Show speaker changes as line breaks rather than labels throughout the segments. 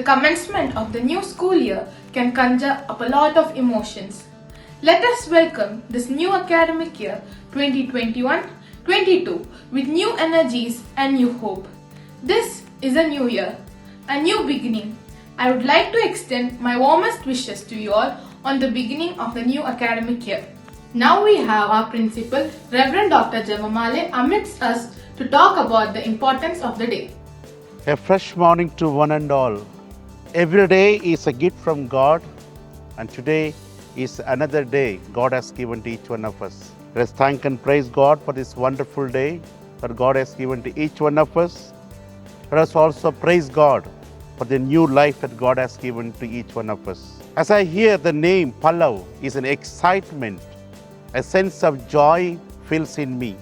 commencement of the new school year can conjure up a lot of emotions. Let us welcome this new academic year 2021-22 with new energies and new hope. This is a new year, a new beginning. I would like to extend my warmest wishes to you all on the beginning of the new academic year. Now we have our principal, Reverend Dr. Javamale, amidst us to talk about the importance of the day.
A fresh morning to one and all. Every day is a gift from God, and today is another day God has given to each one of us. Let us thank and praise God for this wonderful day that God has given to each one of us. Let us also praise God for the new life that God has given to each one of us. As I hear the name Pallav, is an excitement, a sense of joy fills in me.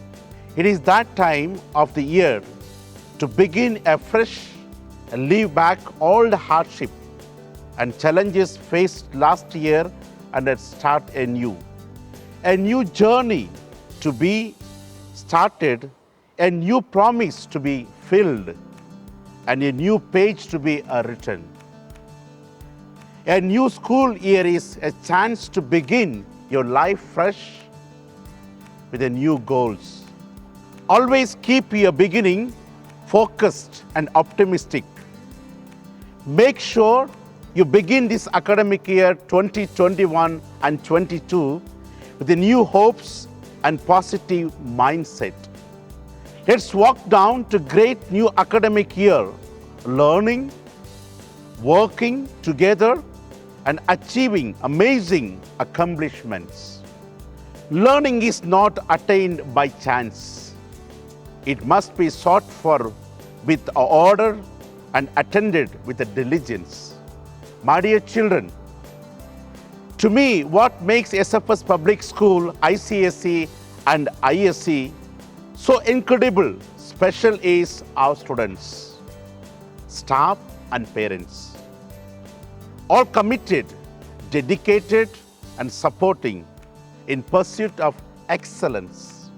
It is that time of the year to begin afresh and leave back all the hardship and challenges faced last year and then start anew. A new journey to be started, a new promise to be filled, and a new page to be written. A new school year is a chance to begin your life fresh with a new goals. Always keep your beginning focused and optimistic. Make sure you begin this academic year 2021 and 22 with the new hopes and positive mindset. Let's walk down to great new academic year, learning, working together, and achieving amazing accomplishments. Learning is not attained by chance. It must be sought for with order and attended with diligence. My dear children, to me, what makes SFS Public School, ICSE and ISC so incredible, special is our students, staff and parents. All committed, dedicated and supporting in pursuit of excellence.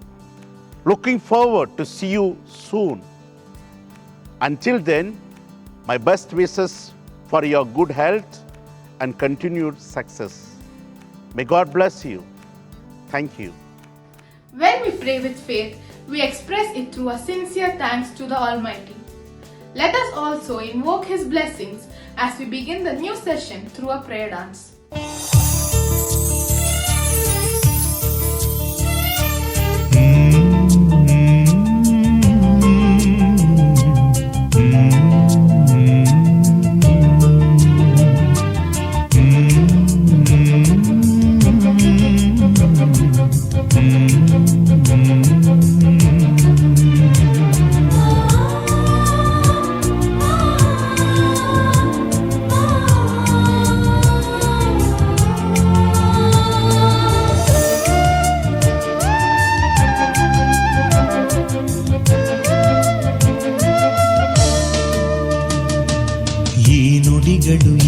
Looking forward to see you soon. Until then, my best wishes for your good health and continued success. May God bless you. Thank you.
When we pray with faith, we express it through a sincere thanks to the Almighty. Let us also invoke His blessings as we begin the new session through a prayer dance.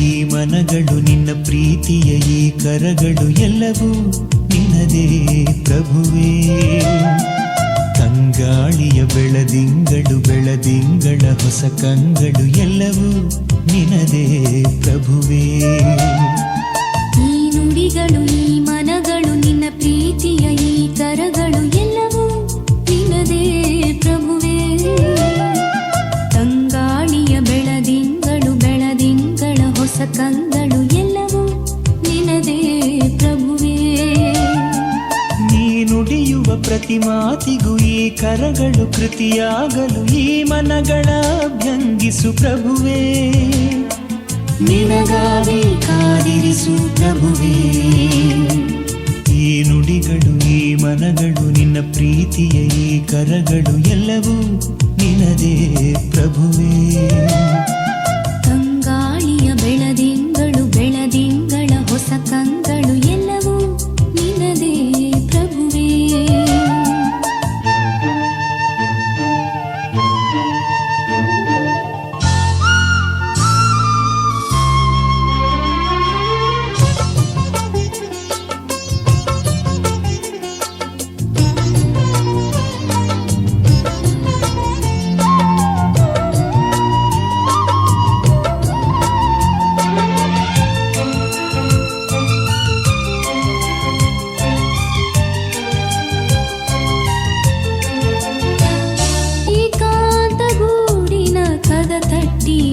ಈ ಮನಗಳು ನಿನ್ನ ಪ್ರೀತಿಯ ಈ ಕರಗಳು ಎಲ್ಲವೂ ನಿನ್ನದೇ ಪ್ರಭುವೇ. ತಂಗಾಳಿಯ ಬೆಳದಿಂಗಳು ಬೆಳದಿಂಗಳ ಹೊಸ ಕಂಗಳು ಎಲ್ಲವೂ ನಿನ್ನದೇ ಪ್ರಭುವೇ.
ಈ ನುಡಿಗಳು ಈ ಮನಗಳು ನಿನ್ನ ಪ್ರೀತಿಯ ಈ ಕರಗಳು ಎಲ್ಲವೂ ನಿನ್ನದೇ ಪ್ರಭುವೇ. ತಂಗಾಳಿಯ ಬೆಳದಿಂಗಳು ಬೆಳದಿಂಗಳ ಹೊಸ ಕಂಗಳು ಎಲ್ಲವೂ ನಿನದೇ ಪ್ರಭುವೇ.
ನೀ ನುಡಿಯುವ ಪ್ರತಿ ಮಾತಿಗೂ ಈ ಕರಗಳು ಕೃತಿಯಾಗಲು ಈ ಮನಗಳ ಅಭ್ಯಂಗಿಸು ಪ್ರಭುವೇ. ನಿನಗಾಗಿ ಕಾದಿರಿಸು ಪ್ರಭುವೇ. ಈ ನುಡಿಗಳು ಈ ಮನಗಳು ನಿನ್ನ ಪ್ರೀತಿಯ ಈ ಕರಗಳು ಎಲ್ಲವೂ ನಿನದೇ ಪ್ರಭುವೇ.
ತಂಗಾಳಿಯ ಬೆಳದಿಂಗಳು ಬೆಳದಿಂಗಳ ಹೊಸ ಕಂಗಳು ಎಲ್ಲವೂ ನಿನದೇ ಪ್ರಭುವೇ.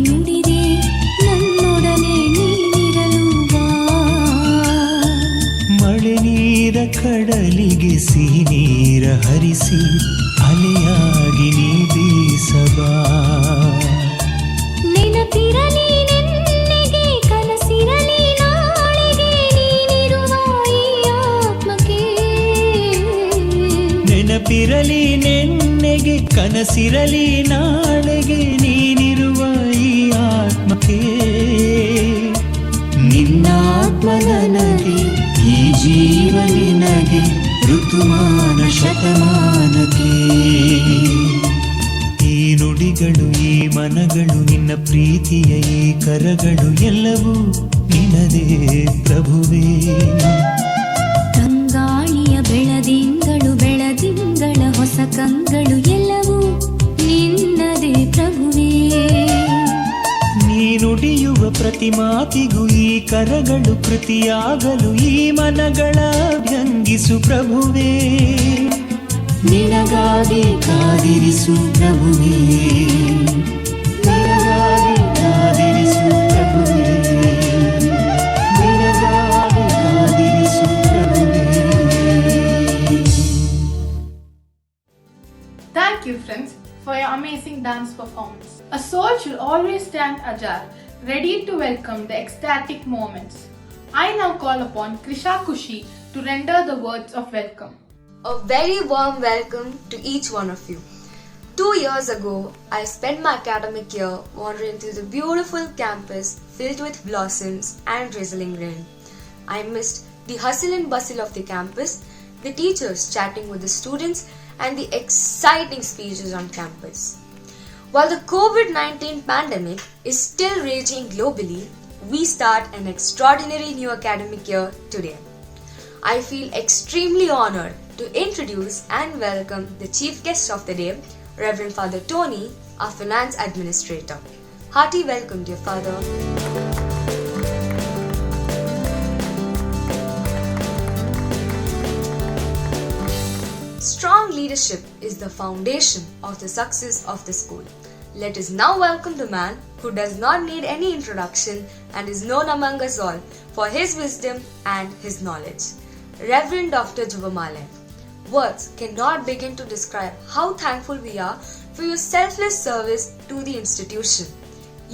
ನುಡಿದೆ ನನ್ನೊಡನೆ ನೀನಿರಲು ಬಾ.
ಮಳೆ ನೀರ ಕಡಲಿಗೆ ಸಿಹಿ ನೀರ ಹರಿಸಿ ಅಲೆಯಾಗಿ ನೀ ಬೀಸಬಾ.
ನೆನಪಿರಲಿ ನೆನ್ನೆಗೆ ಕನಸಿರಲಿ ನಾಳೆಗೆ ನೀನಿರುವ ಈ ಆತ್ಮಕ್ಕೆ.
ನೆನಪಿರಲಿ ನೆನ್ನೆಗೆ ಕನಸಿರಲಿ ನಾಳೆಗೆ ನೀನಿರುವ ಈ ಆತ್ಮಕ್ಕೆ. ನಿನ್ನಾತ್ಮ ನನಗೆ ಈ ಜೀವ ನಿನಗೆ ಋತುಮಾನ ಶತಮಾನಕ್ಕೆ. ಈ ನುಡಿಗಳು ಈ ಮನಗಳು ನಿನ್ನ ಪ್ರೀತಿಯ ಈ ಕರಗಳು ಎಲ್ಲವೂ ನಿನದೇ ಪ್ರಭುವೇ.
ತಂಗಾಳಿಯ ಬೆಳದಿಂಗಳು ಬೆಳದಿಂಗಳ ಹೊಸ ಕಂಗಳು ಎಲ್ಲವೂ ನಿನ್ನದೇ ಪ್ರಭುವೇ.
ನೀ ನುಡಿಯುವ ಪ್ರತಿ ಮಾತಿಗೂ ಈ ಕರಗಳು ಕೃತಿಯಾಗಲು ಈ ಮನಗಳ ವ್ಯಂಗಿಸು ಪ್ರಭುವೇ. ನಿನಗಾಗಿ ಕಾದಿರಿಸು ಪ್ರಭುವೇ. ನಿನಗಾಗಿ ಕಾದಿರಿಸು ಪ್ರಭುವೇ. ನಿನಗಾಗಿ ಕಾದಿರಿಸು ಪ್ರಭುವೇ.
Thank you, friends, for your amazing dance performance. A soul should always stand agile, ready to welcome the ecstatic moments. I now call upon Krisha Kushi to render the words of welcome.
A very warm welcome to each one of you. 2 years ago, I spent my academic year wandering through the beautiful campus filled with blossoms and drizzling rain. I missed the hustle and bustle of the campus, the teachers chatting with the students, and the exciting speeches on campus. While the COVID-19 pandemic is still raging globally, we start an extraordinary new academic year today. I feel extremely honored to introduce and welcome the chief guest of the day, Reverend Father Tony, our finance administrator. Hearty welcome, dear Father. Strong leadership is the foundation of the success of the school. Let us now welcome the man who does not need any introduction and is known among us all for his wisdom and his knowledge. Reverend Dr. Juvamale. Words cannot begin to describe how thankful we are for your selfless service to the institution.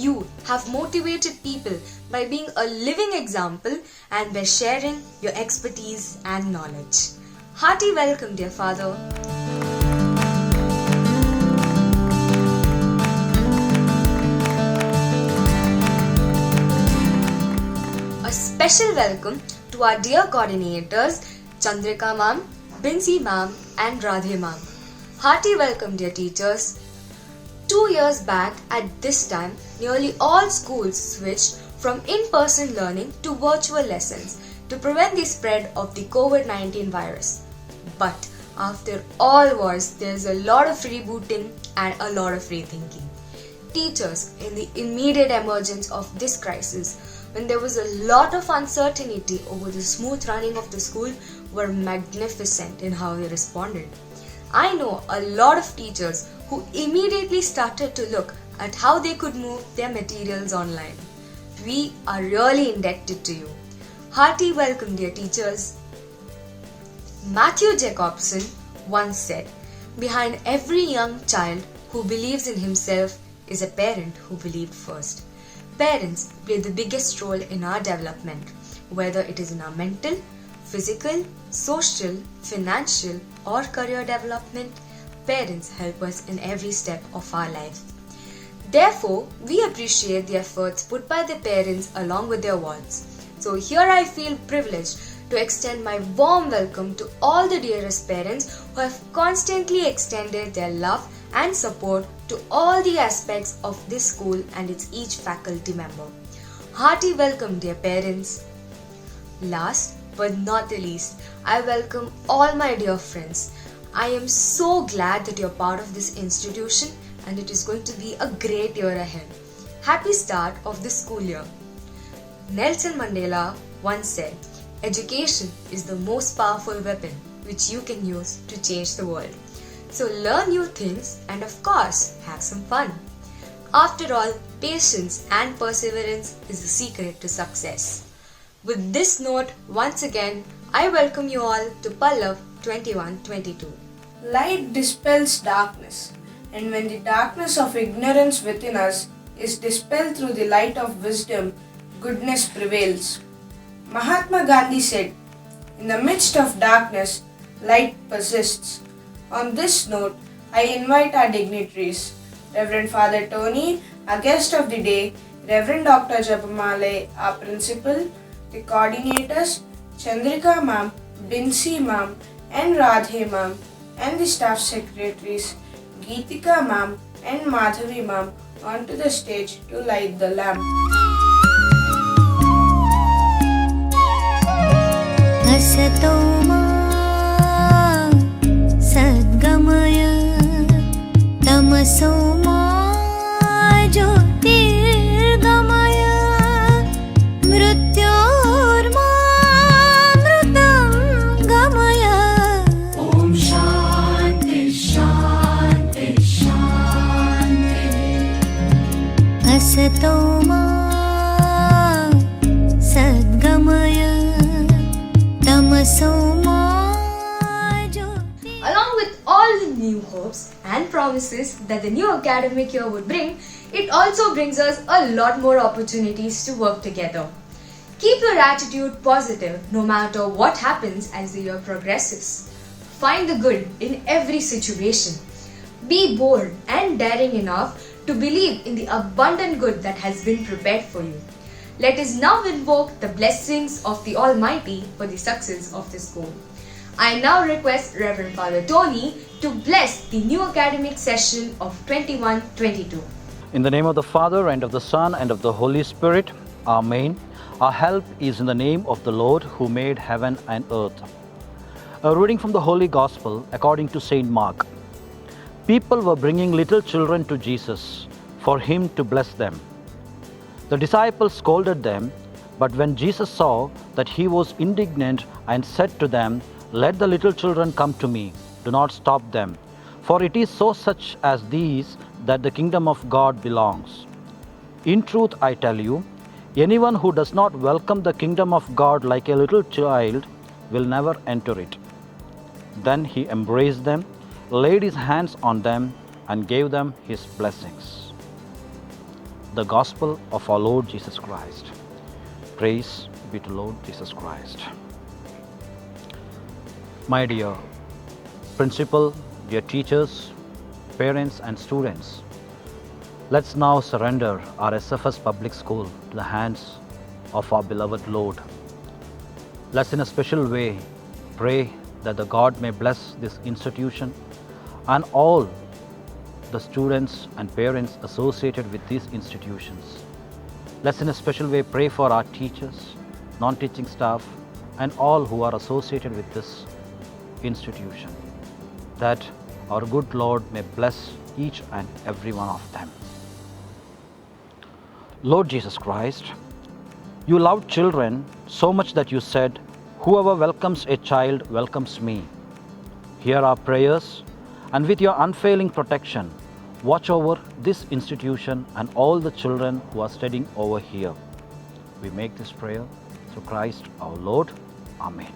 You have motivated people by being a living example and by sharing your expertise and knowledge. Hearty welcome, dear Father. A special welcome to our dear coordinators, Chandrika ma'am, Binsi ma'am and Radhe ma'am. Hearty welcome, dear teachers. 2 years back at this time, nearly all schools switched from in-person learning to virtual lessons to prevent the spread of the COVID-19 virus. But after all wars, there's a lot of rebooting and a lot of rethinking. Teachers, in the immediate emergence of this crisis, when there was a lot of uncertainty over the smooth running of the school, were magnificent in how they responded. I know a lot of teachers who immediately started to look at how they could move their materials online. We are really indebted to you. Hearty welcome, dear teachers. Matthew Jacobson once said, "Behind every young child who believes in himself is a parent who believed first." Parents play the biggest role in our development, whether it is in our mental, physical, social, financial, or career development. Parents help us in every step of our life. Therefore, we appreciate the efforts put by the parents along with their wards. So here I feel privileged to extend my warm welcome to all the dearest parents who have constantly extended their love and support to all the aspects of this school and its each faculty member. Hearty welcome, dear parents. Last but not the least, I welcome all my dear friends. I am so glad that you're part of this institution and it is going to be a great year ahead. Happy start of the school year. Nelson Mandela once said, "Education is the most powerful weapon which you can use to change the world." So learn new things and of course have some fun. After all, patience and perseverance is the secret to success. With this note, once again, I welcome you all to Pallav 21-22.
Light dispels darkness, and when the darkness of ignorance within us is dispelled through the light of wisdom, goodness prevails. Mahatma Gandhi said, "In the midst of darkness, light persists." On this note, I invite our dignitaries, Reverend Father Tony, our guest of the day, Reverend Dr. Jabamale, our principal, the coordinators, Chandrika ma'am, Binsi ma'am, and Radhe ma'am, and the staff secretaries, Geetika ma'am and Madhavi ma'am, onto the stage to light the lamp.
असतो मा सद्गमय तमसो मा ज्योतिर्गमय मृत्योर्मा मृतं गमय ॐ शान्ति शान्ति शान्ति असतो मा सद्गमय तमसो मा
Along with all the new hopes and promises that the new academic year would bring, it also brings us a lot more opportunities to work together. Keep your attitude positive no matter what happens as the year progresses. Find the good in every situation. Be bold and daring enough to believe in the abundant good that has been prepared for you. Let us now invoke the blessings of the Almighty for the success of this goal. I now request Reverend Father Tony to bless the new academic session of 21-22.
In the name of the Father, and of the Son, and of the Holy Spirit. Amen. Our help is in the name of the Lord who made heaven and earth. A reading from the Holy Gospel according to Saint Mark. People were bringing little children to Jesus for him to bless them. The disciples scolded them, but when Jesus saw that he was indignant and said to them, "Let the little children come to me, do not stop them, for it is so such as these that the kingdom of God belongs. In truth I tell you, anyone who does not welcome the kingdom of God like a little child will never enter it." Then he embraced them, laid his hands on them, and gave them his blessings. The Gospel of our Lord Jesus Christ. Praise be to Lord Jesus Christ. My dear principal, dear teachers, parents and students, let's now surrender our SFS Public School to the hands of our beloved Lord. Let's in a special way pray that the God may bless this institution and all the students and parents associated with these institutions. Let's in a special way pray for our teachers, non-teaching staff, and all who are associated with this institution, that our good Lord may bless each and every one of them. Lord Jesus Christ, you loved children so much that you said, "Whoever welcomes a child welcomes me." Hear our prayers, and with your unfailing protection, watch over this institution and all the children who are studying over here. We make this prayer through Christ our Lord. Amen.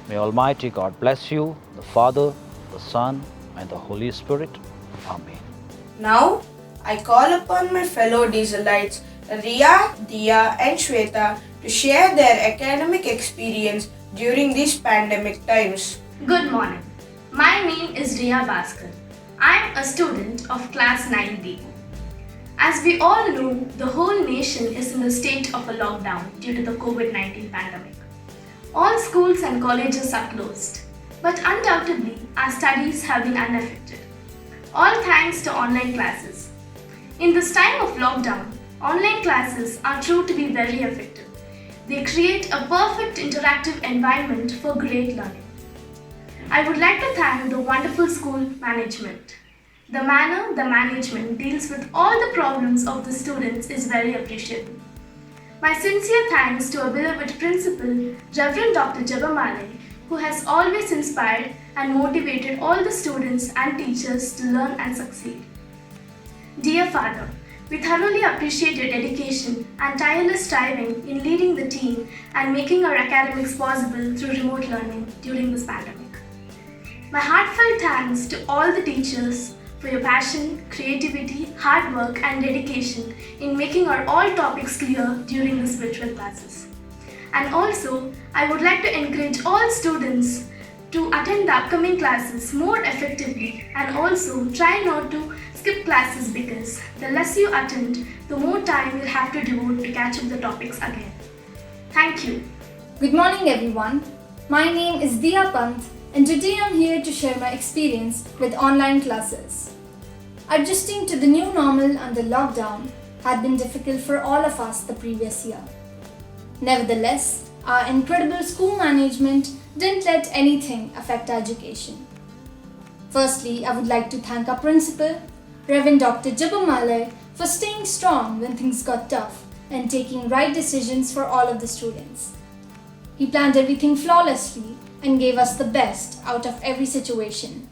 May Almighty God bless you, the Father, the Son, and the Holy Spirit. Amen.
Now, I call upon my fellow Dieselites, Ria, Dia, and Shweta, to share their academic experience during these pandemic times.
Good morning. My name is Ria Bhaskar. I am a student of class 9D. As we all know, the whole nation is in a state of a lockdown due to the COVID-19 pandemic. All schools and colleges are closed, but undoubtedly our studies have been unaffected. All thanks to online classes. In this time of lockdown, online classes are true to be very effective. They create a perfect interactive environment for great learning. I would like to thank the wonderful school management. The manner the management deals with all the problems of the students is very appreciable. My sincere thanks to our beloved principal, Reverend Dr. Jabamale, who has always inspired and motivated all the students and teachers to learn and succeed. Dear Father, We thoroughly appreciate your dedication and tireless striving in leading the team and making our academics possible through remote learning during this pandemic. My heartfelt thanks to all the teachers for your passion, creativity, hard work, and dedication in making our all topics clear during this virtual classes. And also, I would like to encourage all students to attend the upcoming classes more effectively and also try not to skip classes because the less you attend, the more time you'll have to devote to catch up the topics again. Thank you.
Good morning, everyone. My name is Diya Pant, and today I'm here to share my experience with online classes. Adjusting to the new normal under lockdown had been difficult for all of us the previous year. Nevertheless, our incredible school management didn't let anything affect our education. Firstly, I would like to thank our principal, Reverend Dr. Jabamale, for staying strong when things got tough and taking right decisions for all of the students. He planned everything flawlessly and gave us the best out of every situation.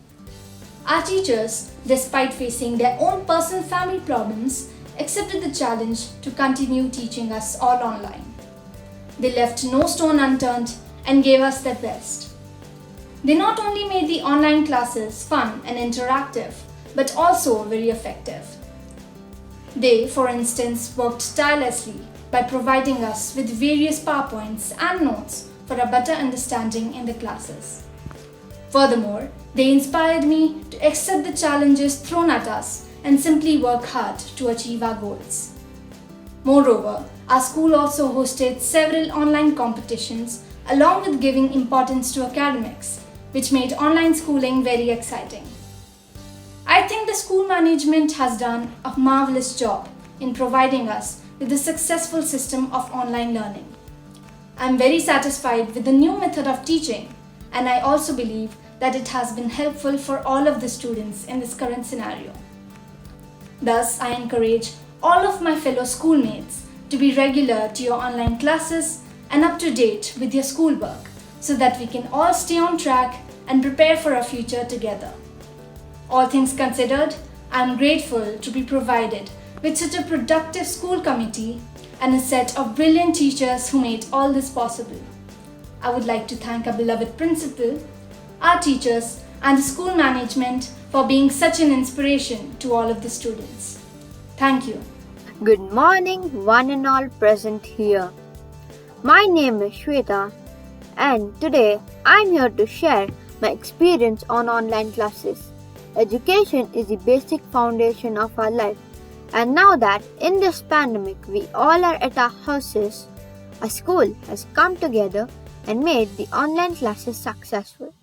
Our teachers, despite facing their own personal family problems, accepted the challenge to continue teaching us all online. They left no stone unturned and gave us their best. They not only made the online classes fun and interactive, but also very effective. They, for instance, worked tirelessly by providing us with various PowerPoints and notes for a better understanding in the classes. Furthermore, they inspired me to accept the challenges thrown at us and simply work hard to achieve our goals. Moreover, our school also hosted several online competitions along with giving importance to academics, which made online schooling very exciting. I think the school management has done a marvelous job in providing us with a successful system of online learning. I am very satisfied with the new method of teaching, and I also believe that it has been helpful for all of the students in this current scenario. Thus, I encourage all of my fellow schoolmates to be regular to your online classes and up to date with your schoolwork so that we can all stay on track and prepare for our future together. All things considered, I am grateful to be provided with such a productive school committee and a set of brilliant teachers who made all this possible. I would like to thank our beloved principal, our teachers, and the school management for being such an inspiration to all of the students. Thank you.
Good morning, one and all present here. My name is Shweta, and today I'm here to share my experience on online classes. Education is the basic foundation of our life, and now that in this pandemic we all are at our houses, a school has come together and made the online classes successful.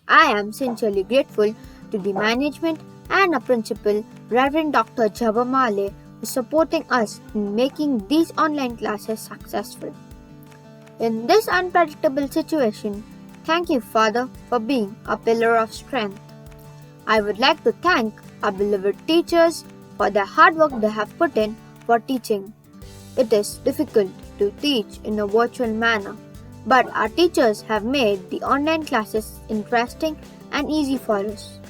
I am sincerely grateful to the management and our principal, Reverend Dr. Jabamale, for supporting us in making these online classes successful. In this unpredictable situation, thank you, Father, for being a pillar of strength. I would like to thank our beloved teachers for the hard work they have put in for teaching. It is difficult to teach in a virtual manner, but our teachers have made the online classes interesting and easy for us.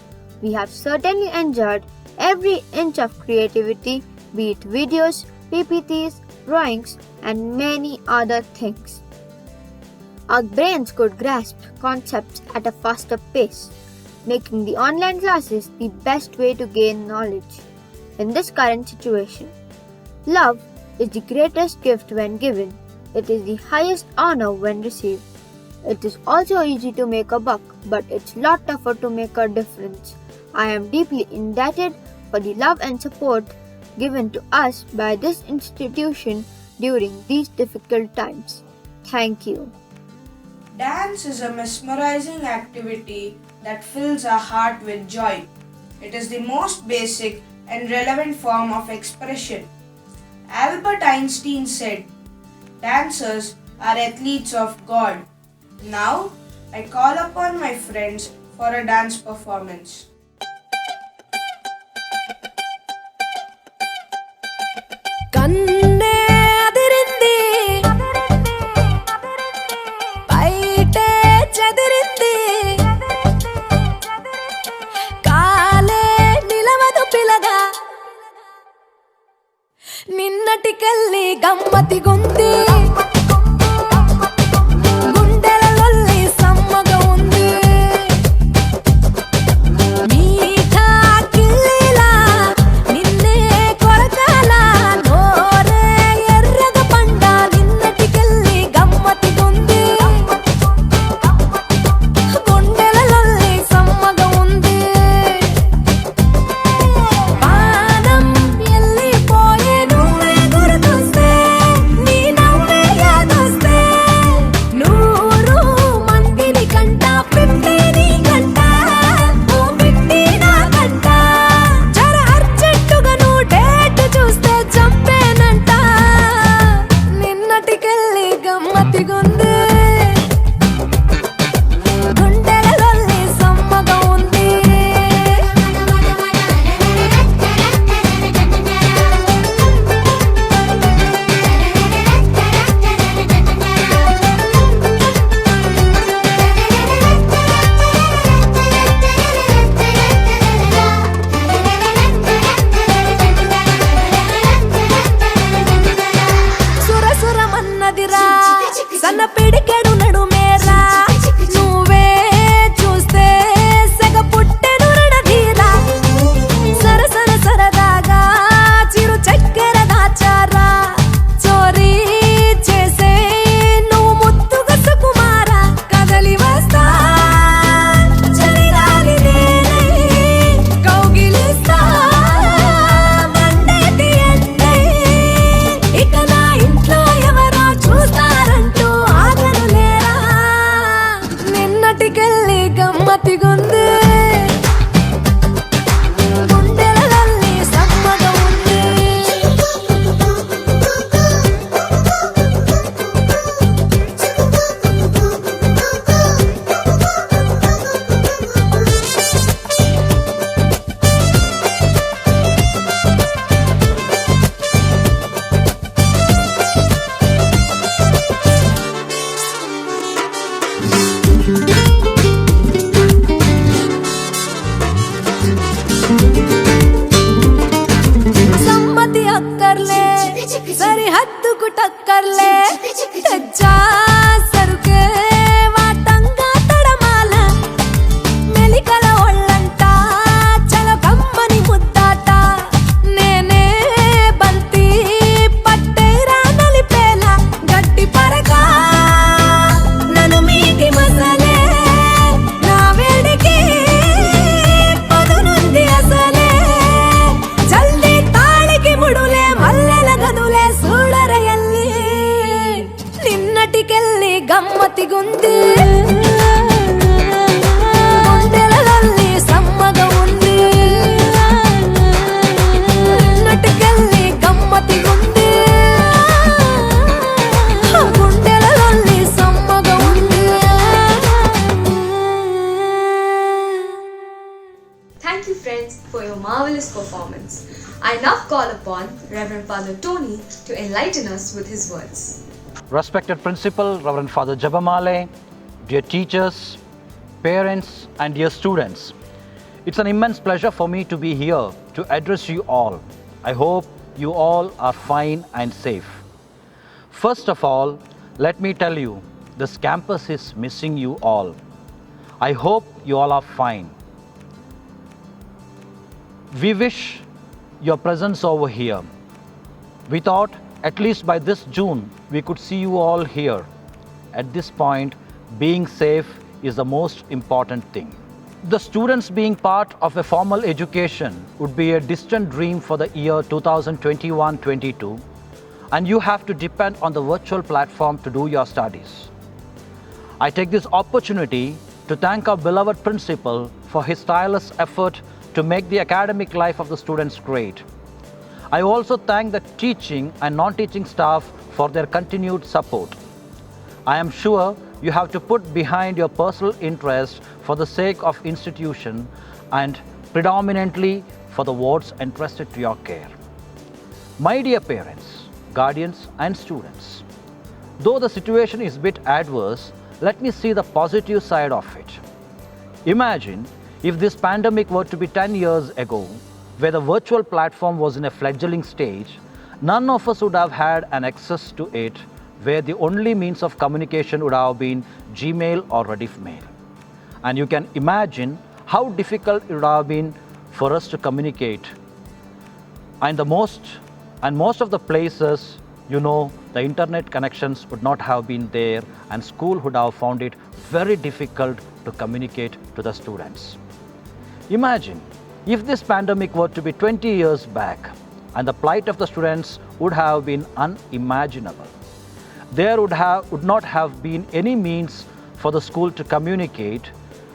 We have certainly enjoyed every inch of creativity, be it videos, PPTs, drawings, and many other things. Our brains could grasp concepts at a faster pace, making the online classes the best way to gain knowledge. In this current situation, love is the greatest gift when given. It is the highest honor when received. It is also easy to make a buck, but it's a lot tougher to make a difference. I am deeply indebted for the love and support given to us by this institution during these difficult times. Thank you.
Dance is a mesmerizing activity that fills our heart with joy. It is the most basic and relevant form of expression. Albert Einstein said, "Dancers are athletes of God." Now, I call upon my friends for a dance performance.
కన్నే అదిరింది బయటే చెదిరింది కాలే నిలవదు పిలగా గమ్మతిగుంది గుండెలలోల్లి సమ్మగా ఉంది మీఠా కిల్లిలా నిన్నే కొరకాలా నోరే ఎర్రగ పండ నిన్నటికెళ్ళి గమ్మతిగుంది గుండెలలోల్లి సమ్మగా ఉంది పానం ఎల్లిపోయే నువ్వే గుర్తొస్తే నీ నవ్వే యాదొస్తే నూరు మందిని కంట పిట్టి నీ కంట ఓ పిట్టి నా కంట జర అర్జెంటుగా నువ్వు డేట్ చూస్తే చంపేనంట నిన్నటికెళ్ళి గమ్మతిగుంది గుండెలలోల్లి సమ్మగా ఉంది సురసురమన్నదిరా సన్న పిడికెడు నడుమేరా నువ్వే చూస్తే సెగ పుట్టెను రణధీరా సరసర సరదాగా చిరు చక్కెర దాచారా చోరీ చేసే నువ్వు ముద్దుగా సుకుమారా కదలి వస్తా చలిగాలి నేనై కౌగిలిస్తా మండేటి ఎండై ఇక నా ఇంట్లో ఎవరో చూస్తారంటూ ఆగనులేరా నిన్నటికెళ్ళి గమ్మతిగుంది గుండెలలోల్లి సమ్మగా ఉంది సమ్మతి అక్కర్లే సరిహద్దుకు టక్కర్లే తెచ్చా సరుకే వాటంగా తడమాల మెలికల ఒళ్ళంట చల కమ్మని ముద్దాట నేనే బంతి పట్టేరా నలిపేలా గట్టి పరగా నన్ను మీటి మసలే నా వేడికి పదునుంది అసలే జల్దీ తాళికి ముడులే మల్లెల గదులే సూడరయల్లి నిన్నటికెళ్ళి గమ్మతిగుంది గుండెలలోల్లి సమ్మగా ఉంది నిన్నటికెళ్ళి గమ్మతిగుంది గుండెలలోల్లి సమ్మగా ఉంది
Thank you, friends, for your marvelous performance. I now call upon Reverend Father Tony to enlighten us with his words.
Respected Principal, Reverend Father Jabamale, dear teachers, parents, and dear students, it's an immense pleasure for me to be here to address you all. I hope you all are fine and safe. First of all, let me tell you, this campus is missing you all. I hope you all are fine. We wish your presence over here. We thought at least by this June we could see you all here. At this point, being safe is the most important thing. The students being part of a formal education would be a distant dream for the year 2021-22, and you have to depend on the virtual platform to do your studies. I take this opportunity to thank our beloved principal for his tireless effort to make the academic life of the students great. I also thank the teaching and non-teaching staff for their continued support. I am sure you have to put behind your personal interest for the sake of institution and predominantly for the wards entrusted to your care. My dear parents, guardians and students, though the situation is a bit adverse, let me see the positive side of it. Imagine if this pandemic were to be 10 years ago, where the virtual platform was in a fledgling stage none of us would have had an access to it, where the only means of communication would have been Gmail or Rediffmail. And you can imagine how difficult it would have been for us to communicate. And most of the places, the internet connections would not have been there, and school would have found it very difficult to communicate to the students. Imagine if this pandemic were to be 20 years back, and the plight of the students would have been unimaginable. There would not have been any means for the school to communicate,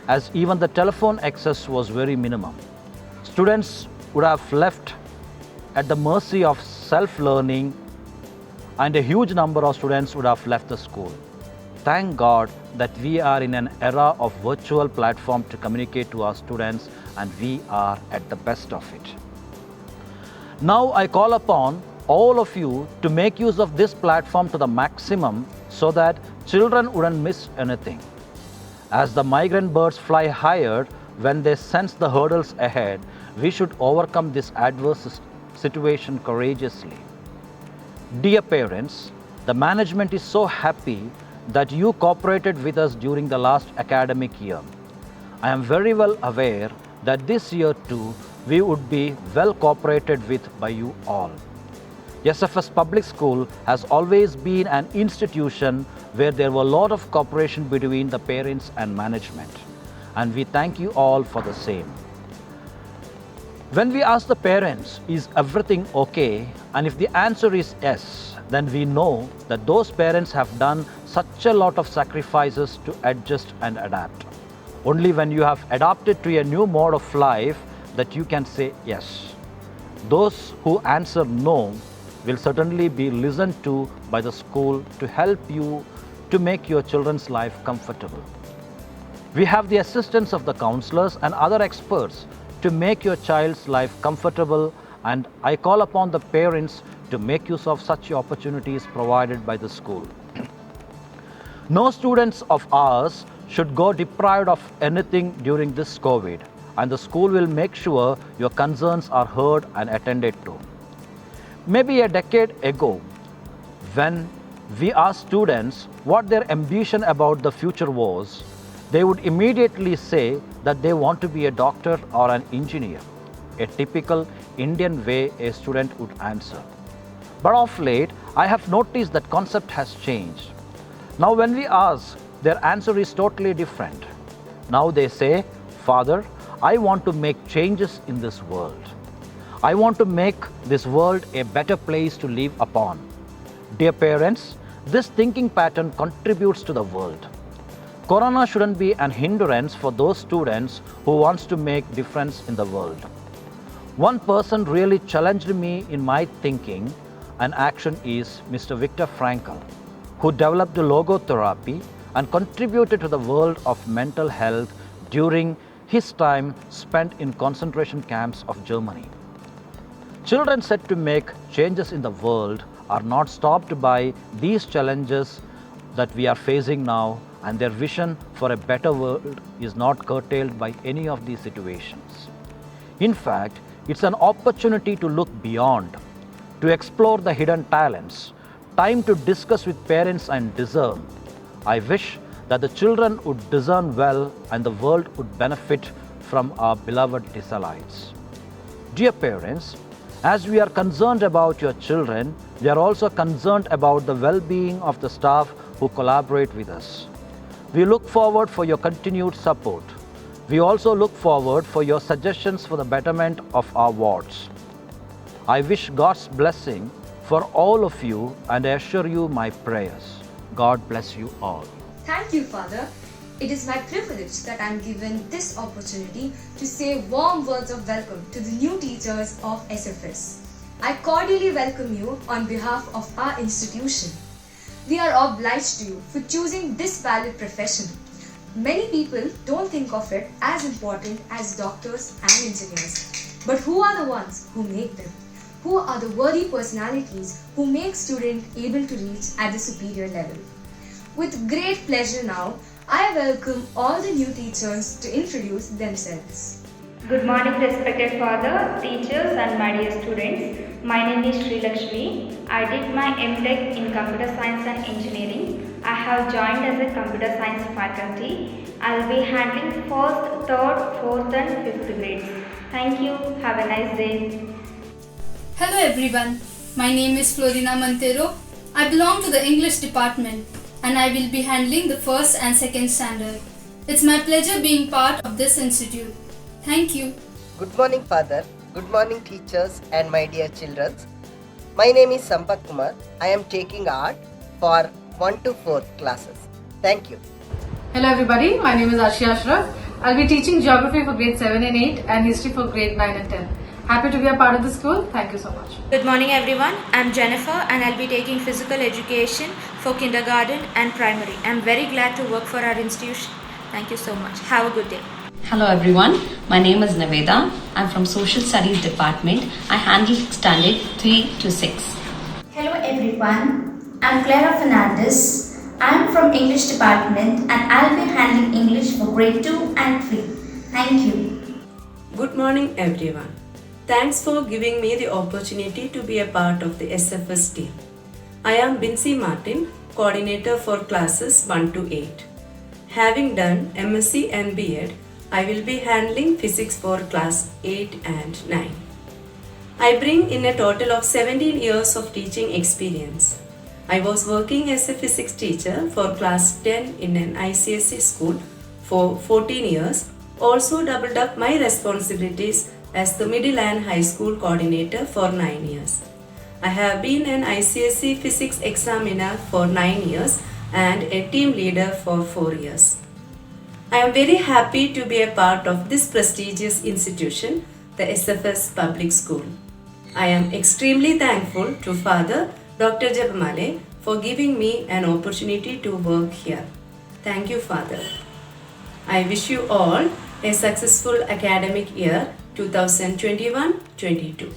as even the telephone access was very minimum. Students would have left at the mercy of self-learning, and a huge number of students would have left the school. Thank God that we are in an era of virtual platform to communicate to our students, and we are at the best of it. Now I call upon all of you to make use of this platform to the maximum so that children wouldn't miss anything. As the migrant birds fly higher when they sense the hurdles ahead, we should overcome this adverse situation courageously. Dear parents, the management is so happy that you cooperated with us during the last academic year. I am very well aware that this year too we would be well cooperated with by you all. SFS Public School has always been an institution where there were a lot of cooperation between the parents and management, and we thank you all for the same. When we ask the parents, is everything okay? And if the answer is yes, then we know that those parents have done such a lot of sacrifices to adjust and adapt. Only when you have adapted to a new mode of life that you can say yes. Those who answer no will certainly be listened to by the school to help you to make your children's life comfortable. We have the assistance of the counselors and other experts to make your child's life comfortable, and I call upon the parents to make use of such opportunities provided by the school. No students of ours should go deprived of anything during this COVID, and the school will make sure your concerns are heard and attended to. Maybe a decade ago, when we asked students what their ambition about the future was, they would immediately say that they want to be a doctor or an engineer, a typical Indian way a student would answer. But of late, I have noticed that concept has changed. Now when we ask, their answer is totally different. Now they say, Father, I want to make changes in this world. I want to make this world a better place to live upon. Dear parents, this thinking pattern contributes to the world. Corona shouldn't be an hindrance for those students who wants to make difference in the world. One person really challenged me in my thinking and action is Mr. Viktor Frankl, who developed the logotherapy and contributed to the world of mental health during his time spent in concentration camps of Germany. Children set to make changes in the world are not stopped by these challenges that we are facing now, and their vision for a better world is not curtailed by any of these situations. In fact, it's an opportunity to look beyond, to explore the hidden talents, time to discuss with parents and discern. I wish that the children would discern well and the world would benefit from our beloved Disalites. Dear parents, as we are concerned about your children, we are also concerned about the well-being of the staff who collaborate with us. We look forward for your continued support. We also look forward for your suggestions for the betterment of our wards. I wish God's blessing for all of you and I assure you my prayers. God bless you all.
Thank you, Father. It is my privilege that I am given this opportunity to say warm words of welcome to the new teachers of SFS. I cordially welcome you on behalf of our institution. We are obliged to you for choosing this valued profession. Many people don't think of it as important as doctors and engineers. But who are the ones who make them? Who are the worthy personalities who make students able to reach at the superior level? With great pleasure now, I welcome all the new teachers to introduce themselves.
Good morning, respected father, teachers, and my dear students. My name is Sri Lakshmi. I did my MTech in Computer Science and Engineering. I have joined as a Computer Science faculty. I will be handling 1st, 3rd, 4th, and 5th grades. Thank you. Have a nice day.
Hello everyone. My name is Florina Montero. I belong to the English department and I will be handling the 1st and 2nd standard. It's my pleasure being part of this institute. Thank you.
Good morning, Father. Good morning, teachers and my dear children. My name is Sampak Kumar. I am taking art for 1 to 4th classes. Thank you.
Hello everybody, my name is Arshia Ashraf. I'll be teaching geography for grade 7 and 8 and history for grade 9 and 10. Happy to be a part of the school. Thank you so much.
Good morning everyone. I'm Jennifer and I'll be taking physical education for kindergarten and primary. I'm very glad to work for our institution. Thank you so much. Have a good day.
Hello everyone, my name is Naveda. I'm from Social Studies Department. I handle standard 3 to 6.
Hello everyone, I'm Clara Fernandez. I'm from English Department and I'll be handling English for grade 2 and 3. Thank you.
Good morning everyone. Thanks for giving me the opportunity to be a part of the SFS team. I am Bincy Martin, coordinator for classes 1 to 8. Having done MSc and B.Ed, I will be handling physics for class 8 and 9. I bring in a total of 17 years of teaching experience. I was working as a physics teacher for class 10 in an ICSE school for 14 years, also doubled up my responsibilities as the middle and high school coordinator for 9 years. I have been an ICSE physics examiner for 9 years and a team leader for 4 years. I am very happy to be a part of this prestigious institution, the SFS Public School. I am extremely thankful to Father Dr. Jabamale for giving me an opportunity to work here. Thank you, Father. I wish you all a successful academic year 2021-22.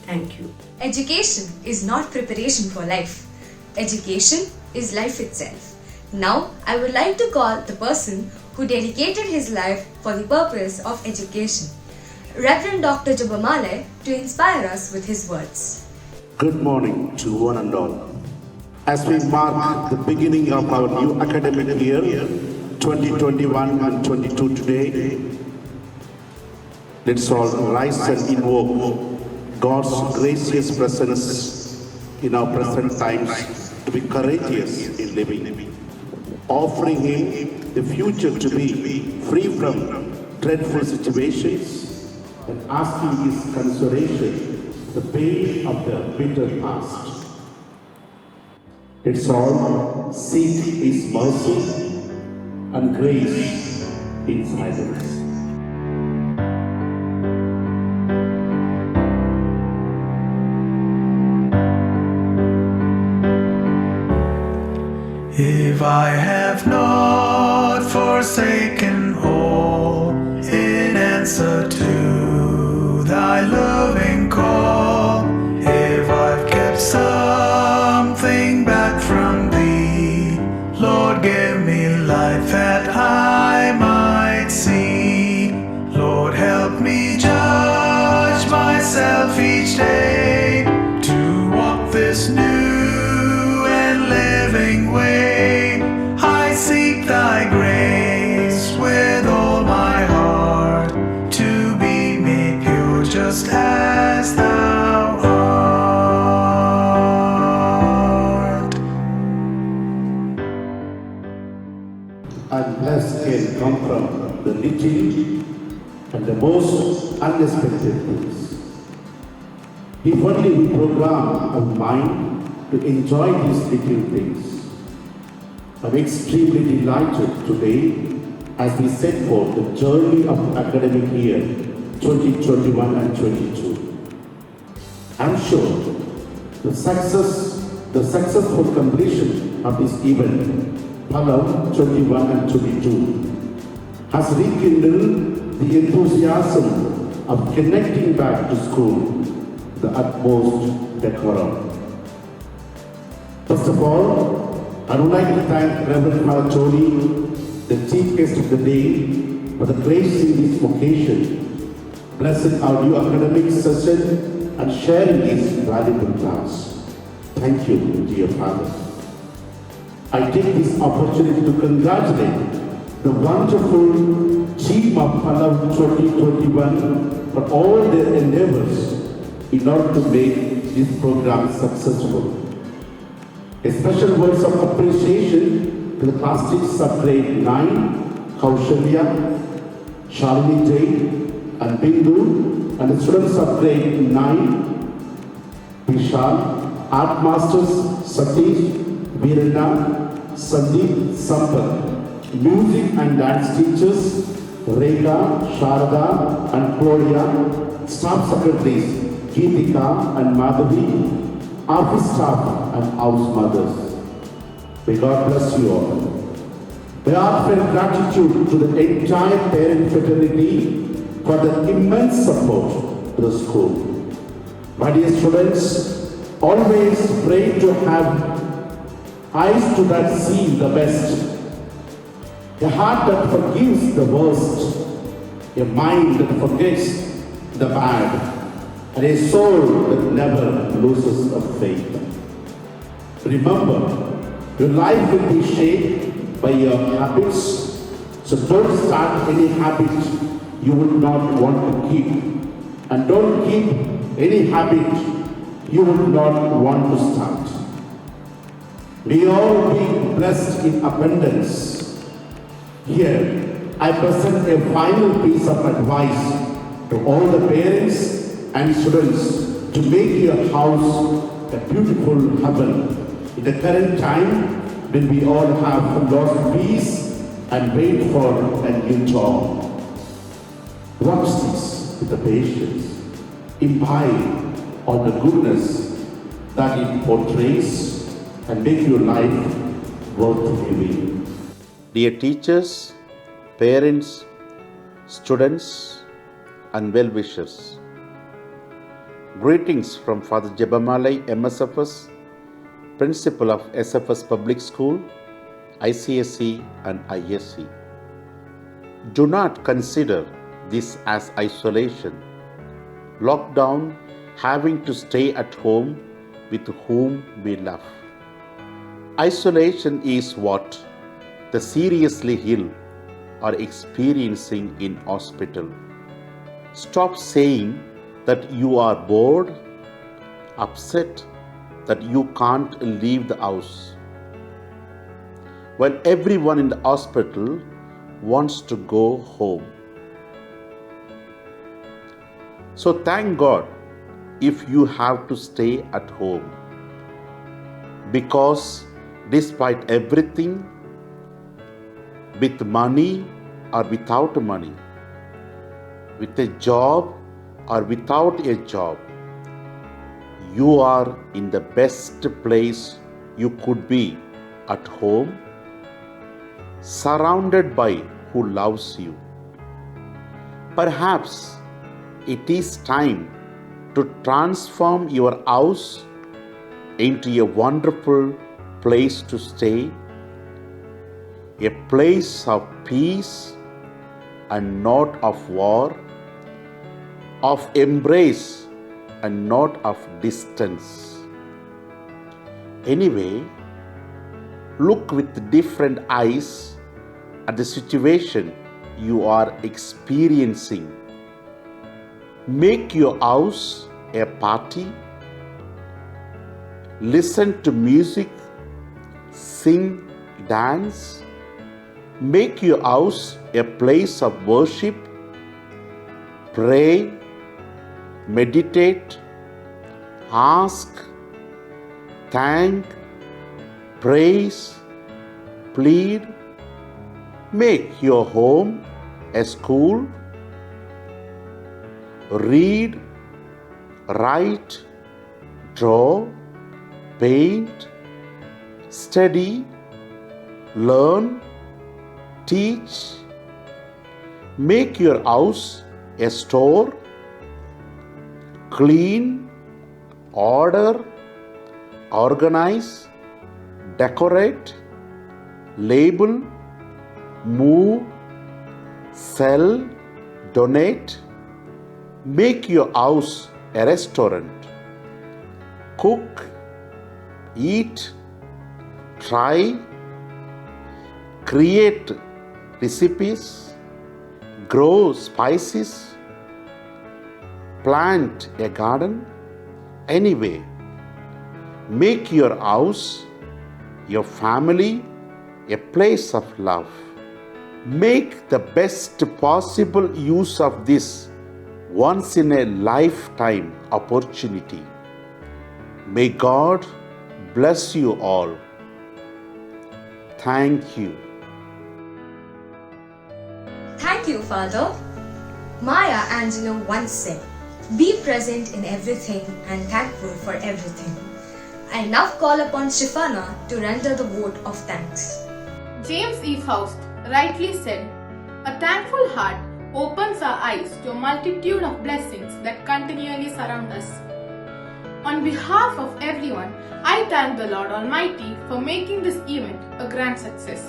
Thank you.
Education is not preparation for life. Education is life itself. Now, I would like to call the person who dedicated his life for the purpose of education, Reverend Dr. Jabamale, to inspire us with his words.
Good morning to one and all. As we mark the beginning of our new academic year, 2021 and 22 today, let's all rise and invoke God's gracious presence in our present times to be courageous in living, offering Him the future to be free from dreadful situations and asking His consolation the pain of the bitter past. It's all seek His mercy and grace in silence.
If I have not forsaken all in answer to thy loving call, if I've kept something back from thee, Lord, give me light that I might see. Lord, help me judge myself each day to walk this new and living way. I seek thy grace with all my heart to be made pure just as thou art.
And blessed can come from the little and the most unexpected things. If only we program our mind to enjoy these little things. I'm extremely delighted today as we set forth the journey of the academic year 2021 and 22. I'm sure the successful completion of this event, Palau 21 and 22, has rekindled the enthusiasm of connecting back to school with the utmost decorum. First of all, I would like to thank Reverend Father Tony, the chief guest of the day, for the grace in this occasion blessing our new academic session and sharing this valuable class. Thank you, dear Father. I take this opportunity to congratulate the wonderful team of Pallav 2021 for all their endeavors in order to make this program successful. A special words of appreciation to the class teachers of grade 9, Kaushalya, Shalini Jain and Bindu, and the students of grade 9, Vishal, art masters Satish, Virana, Sandeep, Sampath, music and dance teachers Rekha, Sharada and Claudia, staff secretaries Geetika and Madhavi, office staff and house mothers. May God bless you all. My heartfelt gratitude to the entire parent fraternity for the immense support to the school. My dear students, always pray to have eyes to that see the best, a heart that forgives the worst, a mind that forgets the bad, and a soul that never loses of faith. Remember, your life will be shaped by your habits, so don't start any habit you would not want to keep, and don't keep any habit you would not want to start. May all be blessed in abundance. Here, I present a final piece of advice to all the parents and students to make your house a beautiful heaven in the current time when we all have lost peace and wait for a new dawn. Watch this with the patience, imbibe on the goodness that it portrays and make your life worth living. Dear teachers, parents, students and well-wishers, greetings from Father Jebamalai MSFS, Principal of SFS Public School, ICSE and ISC. Do not consider this as isolation, lockdown, having to stay at home with whom we love. Isolation is what the seriously ill are experiencing in hospital. Stop saying that you are bored, upset, that you can't leave the house, while everyone in the hospital wants to go home. So thank God if you have to stay at home, because despite everything, with money or without money, with a job or without a job, you are in the best place you could be, at home, surrounded by who loves you. Perhaps it is time to transform your house into a wonderful place to stay, a place of peace and not of war, of embrace and not of distance. Anyway, look with different eyes at the situation you are experiencing. Make your house a party. Listen to music, sing, dance. Make your house a place of worship. Pray, meditate, ask, thank, praise, plead. Make your home a school. Read, write, draw, paint, study, learn, teach. Make your house a store. Clean, order, organize, decorate, label, move, sell, donate. Make your house a restaurant. Cook, eat, try, create recipes, grow spices, plant a garden. Anyway, make your house, your family, a place of love. Make the best possible use of this once in a lifetime opportunity. May God bless you all. Thank you.
Thank you, Father. Maya Angelou once said, "Be present in everything and thankful for everything." I now call upon Shifana to render the vote of thanks.
James E. Faust rightly said, "A thankful heart opens our eyes to a multitude of blessings that continually surround us." On behalf of everyone, I thank the Lord Almighty for making this event a grand success.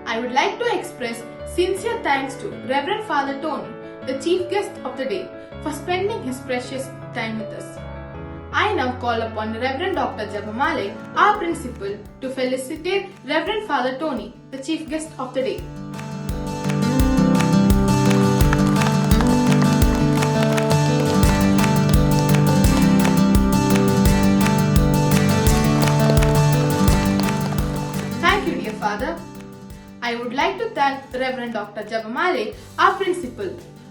I would like to express sincere thanks to Reverend Father Tony, the chief guest of the day, for spending his precious time with us. I now call upon Reverend Dr. Jabamale, our principal, to felicitate Reverend Father Tony, the chief guest of the day. Thank you, dear Father. I would like to thank Reverend Dr. Jabamale, our principal,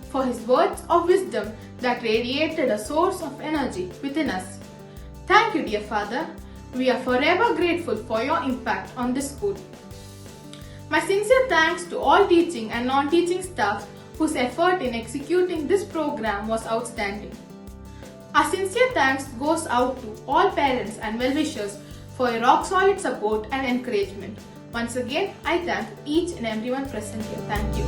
for his words of wisdom that radiated a source of energy within us. Thank you, dear Father. We are forever grateful for your impact on this school. My sincere thanks to all teaching and non-teaching staff whose effort in executing this program was outstanding. Our sincere thanks goes out to all parents and well-wishers for your rock-solid support and encouragement. Once again, I thank each and everyone present here. Thank you.